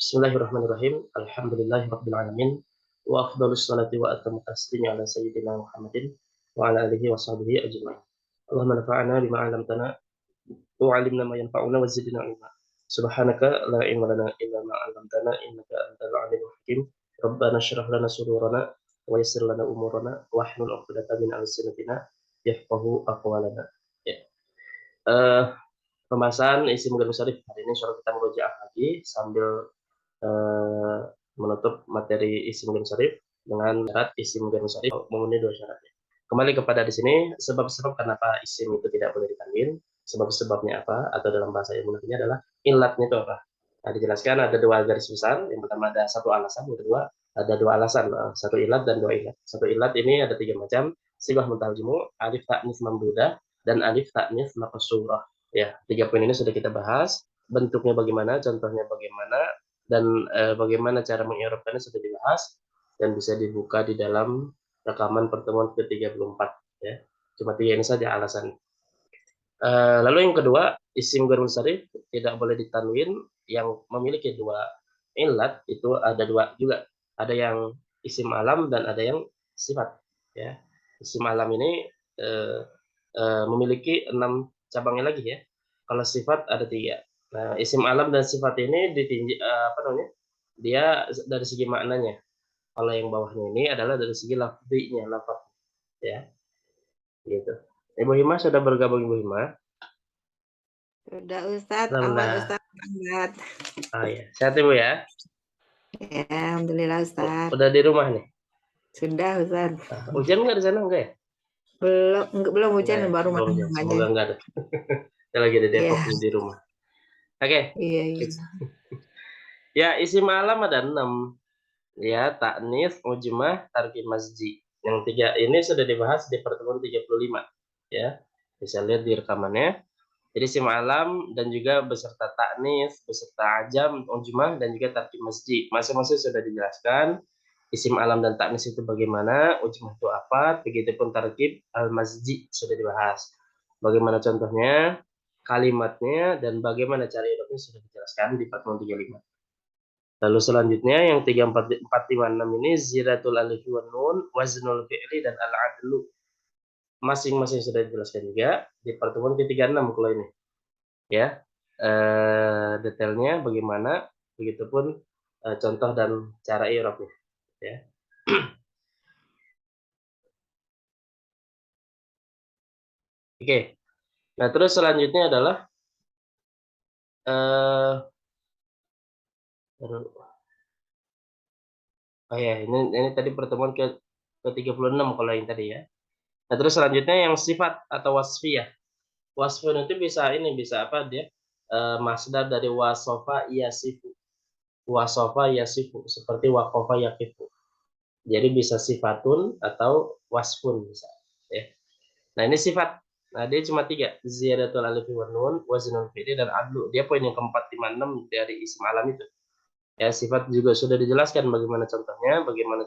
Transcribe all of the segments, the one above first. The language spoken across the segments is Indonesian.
Bismillahirrahmanirrahim. Alhamdulillahirabbil alamin. Wa afdhalus salati wa atammu taslimi ala sayyidina Muhammadin wa ala alihi wa sahbihi ajma'in. Allahumma nafa'na bima 'allamtana wa 'allimna ma yanfa'una wa zidna ilma. Subhanaka la ilma lana illa ma 'allamtana innaka antal 'alimul hakim. Rabbana shrah lana sudurana wa yassir lana umurana wahlul 'uqdatam min alsinatina yafqahu aqwalana. Ya. Eh, Pembahasan isi Mughal Syarif hari ini insyaallah kita murojaah lagi sambil eh, menutup materi isi Mughal Syarif dengan syarat isi Mughal Syarif memenuhi dua syaratnya. Kembali kepada di sini sebab-sebab kenapa isim itu tidak boleh ditanwin, sebab-sebabnya apa, atau dalam bahasa ilmu nahunya adalah ilatnya itu apa. Nah, dijelaskan ada dua garis besar. Yang pertama ada satu alasan, yang kedua ada dua alasan, satu ilat dan dua ilat. Satu ilat ini ada tiga macam: sibah muntahajimu, alif ta'nits mamdudah, dan alif ta'nits maqsurah. Ya, tiga poin ini sudah kita bahas. Bentuknya bagaimana, contohnya bagaimana, dan bagaimana cara mengi'rabkannya sudah dibahas dan bisa dibuka di dalam rekaman pertemuan ke-34 ya. Cuma tiga ini saja alasan. Lalu yang kedua, isim ghairul munsharif tidak boleh ditanwin yang memiliki dua ilat itu ada dua juga. Ada yang isim alam dan ada yang sifat ya. Isim alam ini memiliki 6 cabangnya lagi ya. Kalau sifat ada 3. Nah, isim alam dan sifat ini apa namanya? Dia dari segi maknanya. Kalau yang bawahnya ini adalah dari segi lafzinya, lafaz ya. Gitu. Ibu Hima sudah bergabung Ibu Hima? Sudah Ustadz, aman Alhamdulillah. Ustadz, banget. Oh ya, sehat Ibu ya? Ya, Alhamdulillah Ustadz. Udah di rumah nih? Sudah Ustadz. Hujan nggak di sana enggak ya? Belum hujan, Enggak ya? baru Belum hujan. malam aja. Semoga enggak ada. Kita lagi di Depok Iya, di rumah. Oke. iya. Ya, isim alam ada 6. Ya, taknis, mujmah, tarkib masji. Yang 3 ini sudah dibahas di pertemuan 35 ya. Bisa lihat di rekamannya. Jadi isim alam dan juga beserta taknis, beserta ajam, mujmah, dan juga tarkib masji. Masing-masing sudah dijelaskan. Isim alam dan taknis itu bagaimana, ujmah itu apa, begitupun tarkib al-masji sudah dibahas. Bagaimana contohnya, kalimatnya, dan bagaimana cara idofnya sudah dijelaskan di pertemuan 35. Lalu selanjutnya yang 3, 4, 5, 6 ini ziratul alif wa nun, waznul fi'li, dan al-adlu. Masing-masing sudah dijelaskan juga di pertemuan ke-36 kalau ini. Ya. Detailnya bagaimana, begitupun contoh dan cara i'rabnya ya. Oke. Nah, terus selanjutnya adalah eh oh ya, ini tadi pertemuan ke-36 kalau yang tadi ya. Nah, terus selanjutnya yang sifat atau wasfiyah. Wasfun itu bisa apa dia? Masdar dari wasofa yasifu. Wasofa yasifu seperti waqafa yaqifu. Jadi bisa sifatun atau wasfun bisa ya. Nah, ini sifat. Nah, dia cuma 3, ziyadatul alif wa nun, waznul fi'li, dan adlu. Dia poin yang keempat, 5, 6 dari isim alam itu. Ya, sifat juga sudah dijelaskan bagaimana contohnya, bagaimana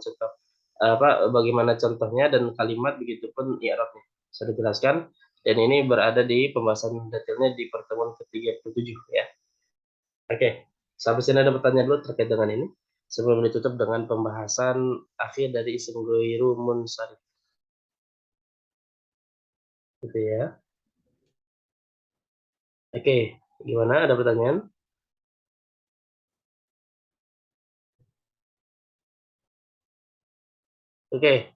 contohnya dan kalimat begitupun i'rabnya. Sudah dijelaskan dan ini berada di pembahasan detailnya di pertemuan ke-37 ya. Oke. Sampai sini ada pertanyaan dulu terkait dengan ini sebelum ditutup dengan pembahasan akhir dari isim ghairu munsharif. Gitu ya. Oke, gimana? Ada pertanyaan? Oke.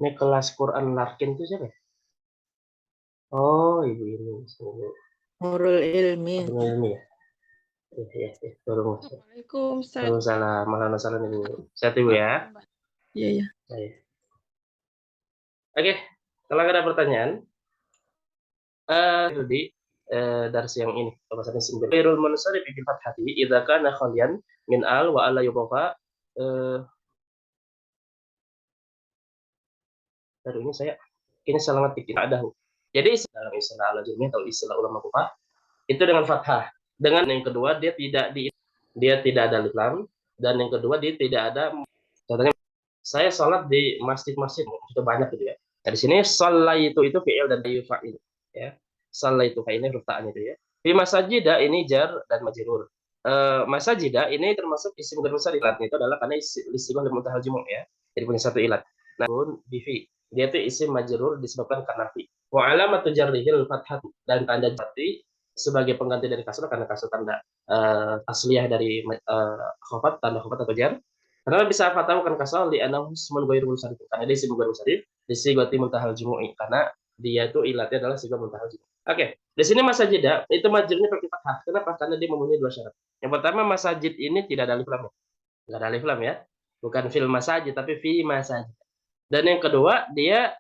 Ini kelas Quran Larkin itu siapa ya? Oh, ibu ini. Nurul Ilmi. Abang Ilmi ya? Iya. Assalamualaikum, Ustaz. Waalaikumsalam. Waalaikumsalam Ibu. Sehat Ibu ya? Iya, iya. Baik. Oke, kalau ada pertanyaan, di dari siang ini, pembahasan isim ghairul munsharif bil fathati idza kana khalian min al wa alla yudhafa. Baru ini saya ini salah ngetik ada. Jadi dalam istilah al-jami atau istilah ulama Kufah itu dengan fathah. Dengan yang kedua dia tidak ada alif lam Dan yang kedua, dia tidak ada, contohnya saya sholat di masjid-masjid itu banyak gitu ya. Nah, di sini sholat itu fi'il dan fa'il ya. Sholat itu fa'ilnya huruf ta'nya itu ya. Fi masajida ini jar dan majrur. Masajida ini termasuk isim ghair munsharif. Itu adalah karena istilah muntahal jumu' ya. Jadi punya satu ilat. Namun bifi dia itu isim majrur disebabkan karena fi. Wa alamatu jarrihil fathah, dan tanda jati sebagai pengganti dari kasrah karena kasrah tanda asliyah dari khafat, tanda khafat atau jar. Karena bisa fathah kan kasrah li annahu ismun ghairu munsharif. Karena dia isim ghair munsharif di sigati muntahal jumu'i, karena dia itu ilatnya adalah sigah muntahal jumu'i. Oke, di sini masajida itu majrurnya pakai fathah. Kenapa? Karena dia memenuhi dua syarat. Yang pertama, masajid ini tidak ada alif lam. Enggak ada alif lam ya. Bukan fil masajid tapi fi masajid. Dan yang kedua, dia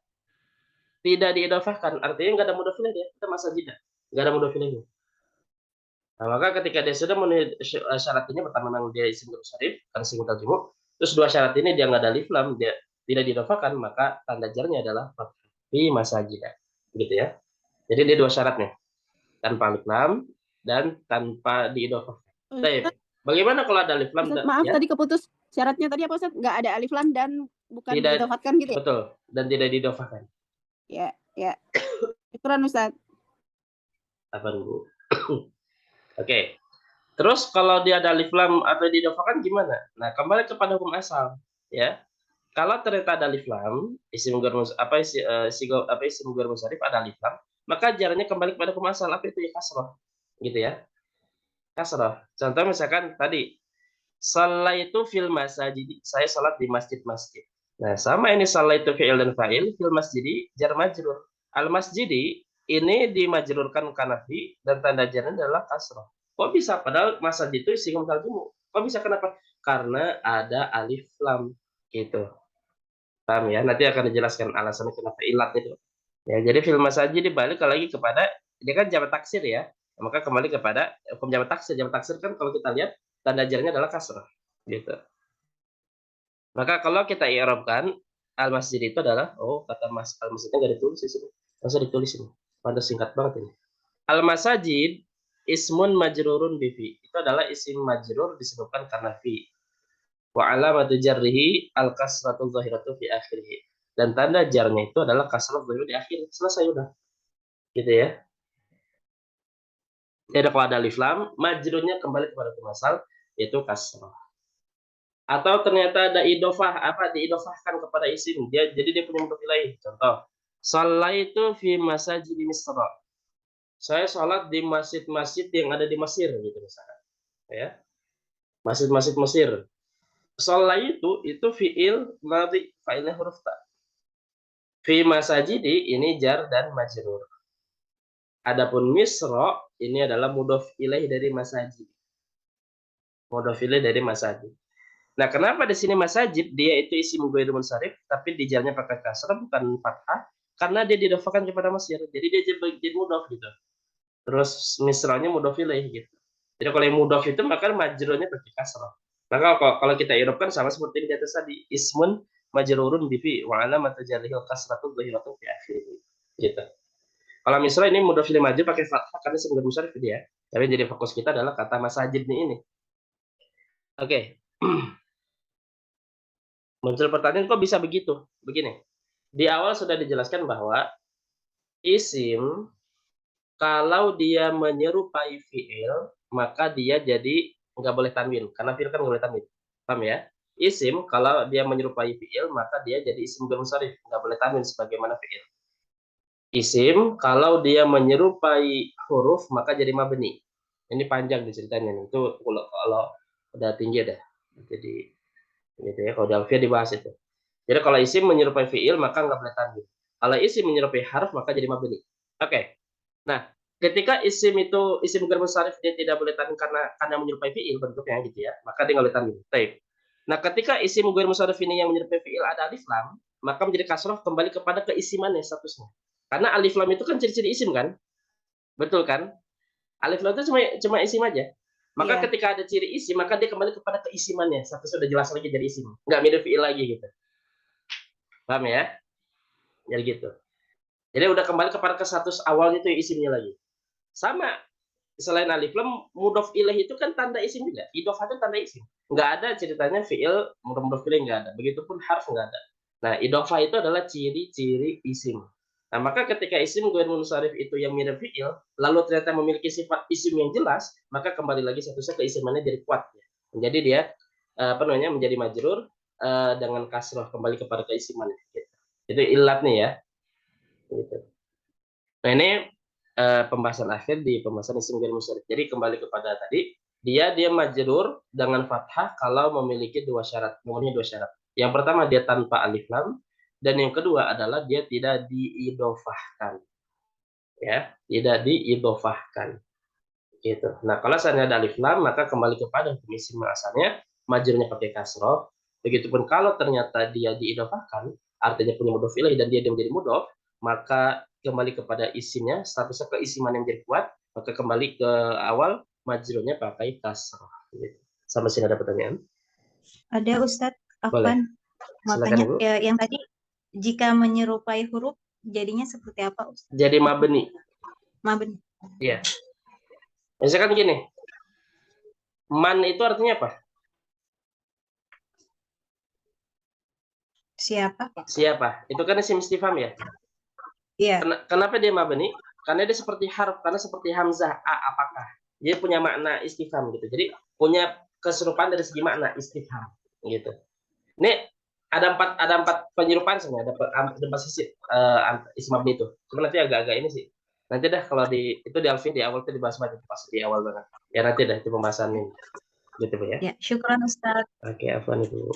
tidak diidhafahkan. Artinya enggak ada mudhof ilaih dia. Kita masajida. Enggak ada mudhof ilaihnya. Nah, maka ketika dia sudah memenuhi syarat ini, pertama memang dia isim munsharif karena isim mutal jumu'. Terus dua syarat ini dia enggak ada alif lam, dia tidak diidhafahkan, maka tanda jarnya adalah fathah. Fi masajida. Gitu ya. Jadi dia dua syaratnya. Tanpa alif lam dan tanpa diidhafahkan. Baik. Bagaimana kalau ada alif lam? Ustaz, maaf ya? tadi keputus. Syaratnya tadi apa Ustaz? Nggak ada alif lam dan bukan diidhafahkan gitu ya? Betul, dan tidak diidhafahkan. Ya. Syukran Ustaz. Apa dulu? Oke. Terus kalau dia ada alif lam atau diidhafahkan gimana? Nah, kembali kepada hukum asal, ya. Kalau ternyata ada alif lam, isim ghair munsharif ada alif lam, maka jarnya kembali kepada hukum asal, apa itu ya, kasrah. Gitu ya. Kasrah. Contoh misalkan tadi shallaitu fil masajid, saya salat di masjid-masjid. Nah, sama ini shallaitu fi'il dan fa'il, fil masjidi jar majrur. Al masjidi ini dimajrurkan karena fi dan tanda jarnya adalah kasrah. Kok bisa? Padahal masjid itu isim mutal jumu'. Kok bisa? Kenapa? Karena ada alif lam gitu. Paham ya? Nanti akan dijelaskan alasannya kenapa ilat itu. Ya, jadi fil masajid dibalik lagi kepada dia kan jamak taksir ya. Maka kembali kepada hukum jamak taksir. Jamak taksir kan kalau kita lihat tanda jarnya adalah kasrah gitu. Maka kalau kita i'rabkan al-masjid itu adalah kata Mas al-masjidnya enggak ditulis di sini. Masa ditulis ini. Pada singkat banget ini. Al-masajid ismun majrurun bi fi. Itu adalah isim majrur disebabkan karena fi. Wa alamatu jarrihi al-kasratu dhahiratu fi akhirih. Dan tanda jarnya itu adalah kasrah dhahir di akhir. Selesai udah. Gitu ya. Jadi kalau ada alif lam, majrurnya kembali kepada asal yaitu kasrah. Atau ternyata ada idhofah, diidhofahkan kepada isim. Jadi dia punya mudhof ilaih. Contoh, shallaitu fi masajid Misra. Saya sholat di masjid-masjid yang ada di Mesir gitu misalkan. Ya. Masjid-masjid Mesir. Shallaitu itu fi'il madhi, fa'ilnya huruf ta. Fi masajidi ini jar dan majrur. Adapun Misra ini adalah mudhof ilaih dari masajid. Mudhof ilaih dari masajid. Nah, kenapa di sini masajid dia itu isim ghair munsharif tapi dijarnya pakai kasrah bukan fathah? Karena dia didhafahkan kepada Mesir. Jadi dia jadi mudhof gitu. Terus misranya mudhof ilaih gitu. Jadi kalau yang mudhof itu maka majrurnya pakai kasrah. Maka kalau kita i'rabkan sama seperti di atas tadi, ismun majrurun bi fi wa alamatu jarrihil kasratu dhahiratun fi akhirih. Gitu. Kalau misra ini mudhof ilaih majrur pakai fathah karena isim ghair munsharif dia. Tapi jadi fokus kita adalah kata masajid ini. Oke. Muncul pertanyaan, kok bisa begitu? Begini, di awal sudah dijelaskan bahwa isim kalau dia menyerupai fi'il, maka dia jadi nggak boleh tanwin, karena fi'il kan nggak boleh tanwin. Paham ya? Isim kalau dia menyerupai fi'il, maka dia jadi isim ghair munsharif, nggak boleh tanwin sebagaimana fi'il. Isim kalau dia menyerupai huruf, maka jadi mabni. Ini panjang ceritanya nih. Itu kalau udah tinggi dah. Jadi gitu ya, kalau di alfiah dibahas itu. Jadi kalau isim menyerupai fiil maka nggak boleh tanwin. Kalau isim menyerupai harf maka jadi mabni. Oke. Nah, ketika isim itu isim ghair munsharif dia tidak boleh tanwin karena menyerupai fiil bentuknya gitu ya, maka dia nggak boleh tanwin. Baik. Nah, ketika isim ghair munsharif ini yang menyerupai fiil ada alif lam, maka menjadi kasrah kembali kepada keisimannya statusnya. Karena alif lam itu kan ciri-ciri isim kan? Betul kan? Alif lam itu cuma isim aja. Maka ketika ada ciri isim, maka dia kembali kepada keisimannya. Satu sudah jelas lagi jadi isim. Nggak mirip fi'il lagi gitu. Paham ya? Jadi gitu. Jadi udah kembali kepada ke status awalnya itu isimnya lagi. Sama. selain alif lam, mudhof ilaih itu kan tanda isim juga. Idhofah itu tanda isim. Nggak ada ceritanya fiil mudhof ilaih, nggak ada. Begitupun harf nggak ada. Nah, idhofah itu adalah ciri-ciri isim. Nah, maka ketika isim ghair munsharif itu yang mirip fiil, lalu ternyata memiliki sifat isim yang jelas, maka kembali lagi statusnya keisimannya jadi kuat. Jadi dia menjadi majrur dengan kasroh, kembali kepada keisiman. Gitu. Itu ilatnya ya. Gitu. Nah, ini pembahasan akhir di pembahasan isim ghair munsharif. Jadi kembali kepada tadi, dia majrur dengan fathah kalau memiliki dua syarat, memenuhi dua syarat. Yang pertama dia tanpa alif lam, dan yang kedua adalah dia tidak diidhofahkan. Ya, tidak diidhofahkan. Gitu. Nah, kalau seandainya ada alif lam, maka kembali kepada hukum isim asalnya, majrurnya pakai kasroh. Begitupun kalau ternyata dia diidhofahkan, artinya punya mudhof ilaih dan dia menjadi mudhof, maka kembali kepada isimnya, statusnya keisiman yang jadi kuat, maka kembali ke awal, majrurnya pakai kasroh. Gitu. Sampai sini ada pertanyaan? Ada Ustadz, Boleh. Afwan mau Silakan, tanya Ibu. yang tadi, jika menyerupai huruf jadinya seperti apa Ustadz? Jadi mabni. Mabni. Iya. Misalkan gini, man itu artinya apa? Siapa? Siapa? Itu kan isim istifham ya? Iya. Kenapa dia mabni? Karena dia seperti harf, karena seperti hamzah, apakah. Dia punya makna istifham gitu. Jadi punya keserupaan dari segi makna istifham gitu. Ini ada empat penyerupaan sebenarnya, ada empat sisi isim mabni itu. Cuma nanti agak-agak ini sih. Nanti dah kalau itu di Alfi di awal itu dibahas banget pas di awal banget. Ya nanti dah itu pembahasan ini. Gitu ya. Ya, syukran Ustadz. Oke, Afwan Ibu.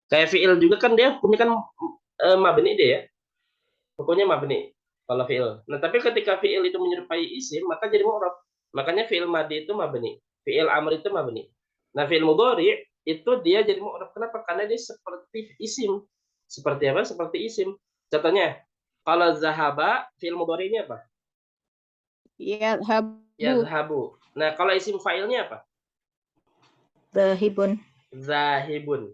Kayak fiil juga kan dia punya kan mabni dia ya. Pokoknya mabni kalau fiil. Nah, tapi ketika fiil itu menyerupai isim, maka jadi mu'rab. Makanya fiil madi itu mabni. Fiil amr itu mabni. Nah, fiil mudhari itu dia jadi mu'rab. Kenapa? Karena dia seperti isim. Seperti apa? Seperti isim. Contohnya, kalau zahaba, fiil mudhari ini apa? Yazhabu. Nah, kalau isim fa'ilnya apa? Zahibun. Zahibun.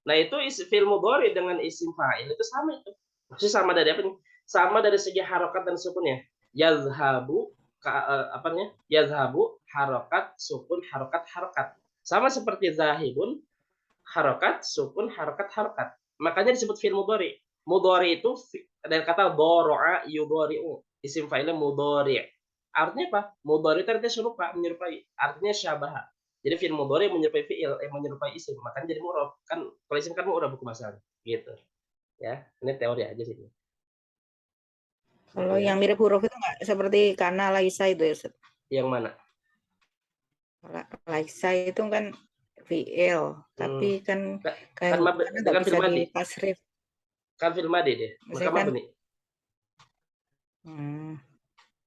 Nah, itu fiil mudhari dengan isim fa'il itu sama itu. Maksudnya sama dari apa nih? Sama dari segi harokat dan sukunnya. Yazhabu yazhabu harokat sukun harokat. Sama seperti zahibun harokat sukun harokat. Makanya disebut fiil mudhari. Mudhari itu dari kata dhara'a yudhari'u. Isim fa'ilnya mudhari. Artinya apa? Mudhari itu artinya serupa, menyerupai. Artinya syabaha. Jadi fiil mudhari menyerupai fiil, menyerupai isim, makanya jadi mu'rab. Kan kalau isim kan mu'rab buku masalah. Gitu. Ya, ini teori aja sih. Kalau yang mirip huruf itu nggak seperti kana laisa itu ya, Ustaz? Yang mana? Laisa itu kan fiil, tapi kan kayak nggak bisa di tasrif. Kan fiil madi dia. Maka mabni.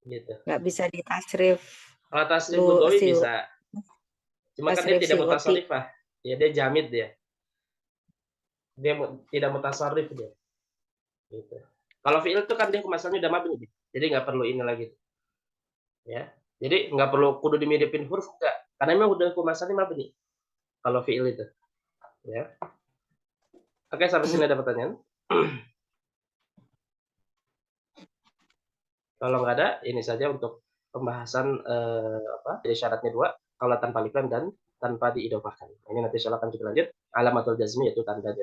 Gitu. Nggak bisa di tasrif. Kalau tasrif lugawi bisa. Cuma kan dia tidak mutasarrifah. Ya dia jamid dia. Dia tidak mutasarrif dia. Gitu. Kalau fiil itu kan dia kemasannya udah mabni. Jadi nggak perlu ini lagi. Ya. Jadi nggak perlu kudu dimiripin huruf enggak. Karena memang udah kemasannya mabni. Kalau fiil itu. Ya. Oke, sampai sini ada pertanyaan? Kalau nggak ada, ini saja untuk pembahasan jadi syaratnya 2, kalau tanpa alif lam dan tanpa diidhofahkan. Ini nanti insyaallah akan kita lanjut alamatul jazmi, yaitu tanda jazmi.